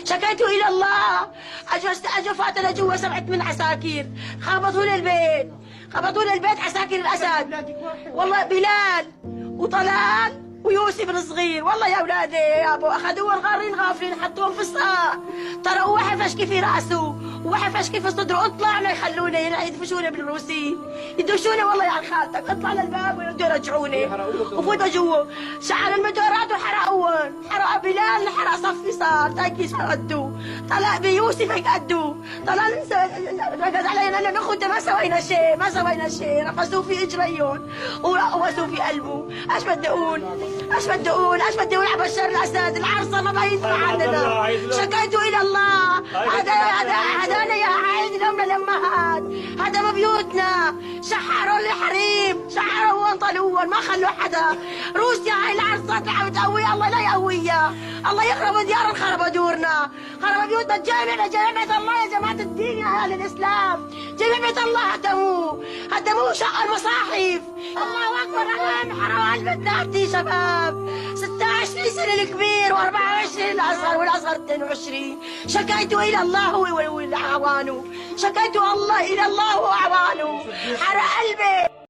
شكيت الى الله. اجوا فاتنا جوا 7 من عساكر، خبطوا لي البيت، خبطوا لي البيت عساكر الاسد. والله بلال وطلال ويوسف الصغير، والله يا اولادي يا ابو اخذوهم غارين غافلين حطوهم في الصاع. ترى هو حفشكي في راسه وحفشكي في صدره. اطلعنا يخلوني يدفشوني بالروسي، يدشوني والله يا خالتك. اطلع للباب ويردوا يرجعوني وفوتوا جوا. شعل المدورات وحرقوهم، حرق بلال، حرق صفي صار تاكي قدوا. طلع بيوسف قدوا. طلع ركز علينا لانه ناخذ ما سوينا شيء، ما سوينا شيء. رفسوه في اجريهم ووسوه في قلبه. ايش بدي اقول؟ ايش بدي اقول؟ ايش بدي اقول على بشار الاسد؟ العرصه ما بينفع عندنا. شكيت الى الله. هذا يا عيد الام للامهات، هذا ما بيوتنا. شحروا الحريم، شحروا وانطلوهم، ما خلوا حدا. روسيا هاي العرصات عم تقويها، الله لا يقويها. الله يخرب ديارنا، خرب دورنا، خرب بيوتنا. جامعة الله يا جماعة الدين يا اهل الاسلام، جامعة الله هدموه شق المصاحف. الله اكبر. عليهم حرام على البنات شباب 26 سنة الكبير و24 الاصغر، والاصغر 22. شكيت الى الله واعوانه، شكيت الله الى الله واعوانه. حرق قلبي.